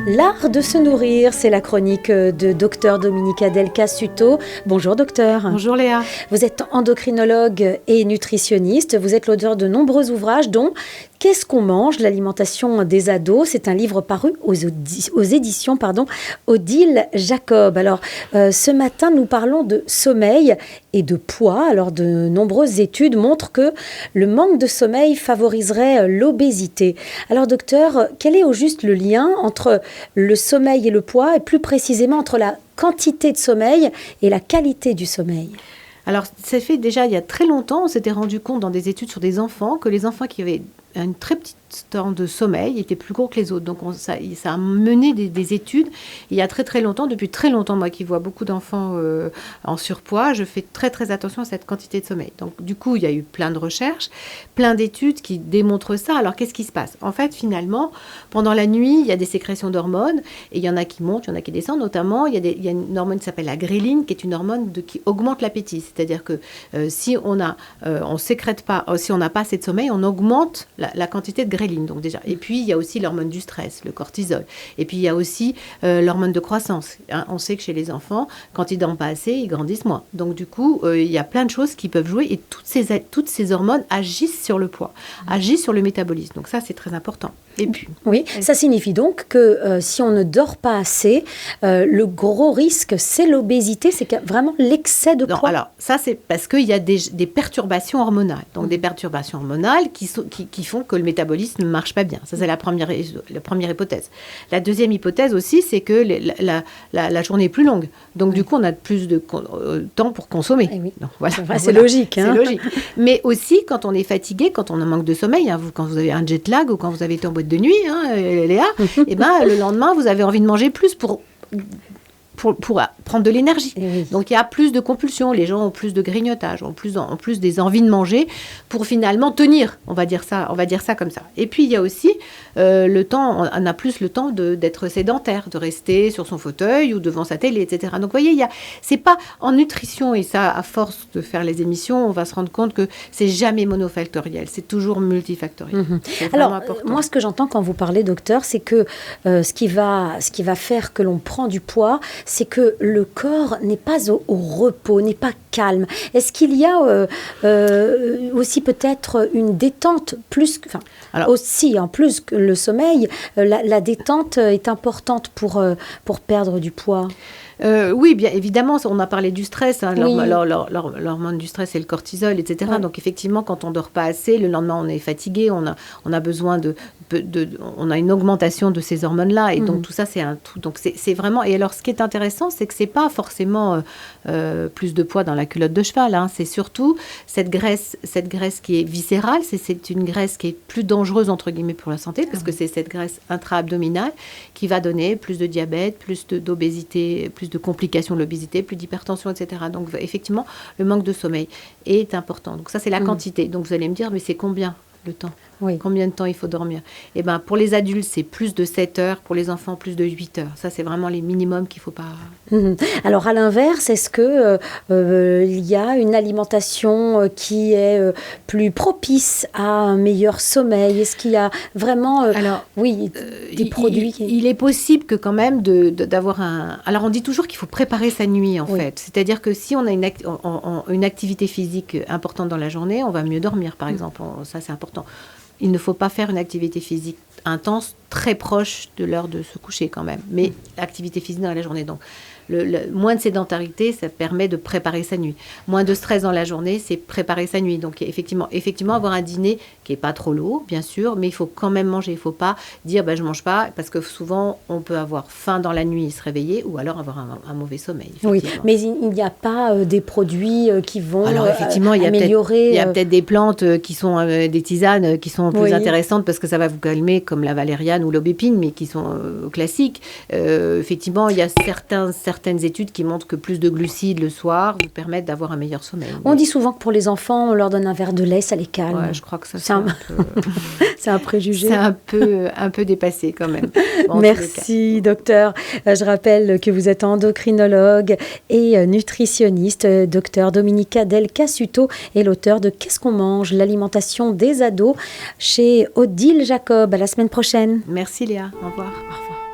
L'art de se nourrir, c'est la chronique de Dr Dominica Del Cassuto. Bonjour docteur. Bonjour Léa. Vous êtes endocrinologue et nutritionniste. Vous êtes l'auteur de nombreux ouvrages dont Qu'est-ce qu'on mange ? L'alimentation des ados. C'est un livre paru aux éditions Odile Jacob. Alors ce matin, nous parlons de sommeil et de poids. Alors de nombreuses études montrent que le manque de sommeil favoriserait l'obésité. Alors docteur, quel est au juste le lien entre le sommeil et le poids, et plus précisément entre la quantité de sommeil et la qualité du sommeil ? Alors, ça fait déjà il y a très longtemps, on s'était rendu compte dans des études sur des enfants que les enfants qui avaient une très petite temps de sommeil étaient plus gros que les autres. Donc, ça a mené des études. Il y a très très longtemps, depuis très longtemps, moi qui vois beaucoup d'enfants en surpoids, je fais très très attention à cette quantité de sommeil. Donc, du coup, il y a eu plein de recherches, plein d'études qui démontrent ça. Alors, qu'est-ce qui se passe ? En fait, finalement, pendant la nuit, il y a des sécrétions d'hormones et il y en a qui montent, il y en a qui descendent. Notamment, il y a une hormone qui s'appelle la gréline, qui est une hormone qui augmente l'appétit. C'est-à-dire que si on sécrète pas, si on n'a pas assez de sommeil, on augmente la quantité de gréline. Donc déjà. Et puis, il y a aussi l'hormone du stress, le cortisol. Et puis, il y a aussi l'hormone de croissance. Hein. On sait que chez les enfants, quand ils dorment pas assez, ils grandissent moins. Donc, du coup, il y a plein de choses qui peuvent jouer et toutes ces hormones agissent sur le poids, agissent sur le métabolisme. Donc ça, c'est très important. Et puis, oui, ça signifie donc que si on ne dort pas assez, le gros risque, c'est l'obésité, c'est vraiment l'excès de poids. Non, alors ça, c'est parce qu'il y a des perturbations hormonales. Donc des perturbations hormonales qui font que le métabolisme ne marche pas bien. Ça, c'est la première hypothèse. La deuxième hypothèse aussi, c'est que la journée est plus longue. Donc du coup, on a plus de temps pour consommer. Oui. Donc, voilà. C'est logique. Hein. C'est logique. Mais aussi, quand on est fatigué, quand on a un manque de sommeil, hein, quand vous avez un jet lag ou quand vous avez été en boîte de nuit, hein, Léa, et le lendemain, vous avez envie de manger plus pour prendre de l'énergie. Oui. Donc, il y a plus de compulsions. Les gens ont plus de grignotage, ont plus des envies de manger pour finalement tenir. On va dire ça comme ça. Et puis, il y a aussi le temps. On a plus le temps d'être sédentaire, de rester sur son fauteuil ou devant sa télé, etc. Donc, vous voyez, c'est pas en nutrition, et ça, à force de faire les émissions, on va se rendre compte que c'est jamais monofactoriel. C'est toujours multifactoriel. Mm-hmm. Alors, moi, ce que j'entends quand vous parlez, docteur, c'est que ce qui va faire que l'on prend du poids, c'est que le corps n'est pas au repos, n'est pas calme. Est-ce qu'il y a aussi peut-être une détente aussi, en plus que le sommeil, la détente est importante pour perdre du poids ? Oui, bien évidemment, on a parlé du stress, hein, oui. l'hormone du stress, c'est le cortisol, etc. Ouais. Donc effectivement, quand on ne dort pas assez, le lendemain on est fatigué, on a besoin on a une augmentation de ces hormones-là, et donc tout ça c'est un tout. Donc c'est vraiment. Et alors ce qui est intéressant, c'est que c'est pas forcément plus de poids dans la culotte de cheval, hein, c'est surtout cette graisse qui est viscérale, c'est une graisse qui est plus dangereuse entre guillemets pour la santé, parce que c'est cette graisse intra-abdominale qui va donner plus de diabète, plus d'obésité, plus de complications de l'obésité, plus d'hypertension, etc. Donc, effectivement, le manque de sommeil est important. Donc, ça, c'est la quantité. Donc, vous allez me dire, mais c'est combien le temps ? Oui. Combien de temps il faut dormir ? Eh bien, pour les adultes, c'est plus de 7 heures. Pour les enfants, plus de 8 heures. Ça, c'est vraiment les minimums qu'il ne faut pas... Alors, à l'inverse, est-ce que il y a une alimentation qui est plus propice à un meilleur sommeil ? Est-ce qu'il y a vraiment des produits il est possible que quand même d'avoir un... Alors, on dit toujours qu'il faut préparer sa nuit, en fait. C'est-à-dire que si on a une activité physique importante dans la journée, on va mieux dormir, par exemple. Ça, c'est important. Il ne faut pas faire une activité physique intense, très proche de l'heure de se coucher quand même. Mais l'activité physique dans la journée, donc moins de sédentarité, ça permet de préparer sa nuit. Moins de stress dans la journée, c'est préparer sa nuit. Donc effectivement avoir un dîner qui n'est pas trop lourd, bien sûr, mais il faut quand même manger. Il ne faut pas dire je ne mange pas, parce que souvent on peut avoir faim dans la nuit et se réveiller, ou alors avoir un mauvais sommeil. Oui, mais il n'y a pas des produits qui vont améliorer... Il y a peut-être des plantes qui sont des tisanes qui sont plus intéressantes parce que ça va vous calmer, comme la valériane ou l'aubépine, mais qui sont classiques. Effectivement, il y a certaines études qui montrent que plus de glucides le soir vous permettent d'avoir un meilleur sommeil. On dit souvent que pour les enfants, on leur donne un verre de lait, ça les calme. Ouais, je crois que ça, c'est c'est un préjugé. C'est un peu dépassé quand même. Bon, merci, docteur. Je rappelle que vous êtes endocrinologue et nutritionniste. Docteur Dominica Del Cassuto est l'auteur de Qu'est-ce qu'on mange ? L'alimentation des ados chez Odile Jacob. À la semaine prochaine. Merci Léa. Au revoir. Au revoir.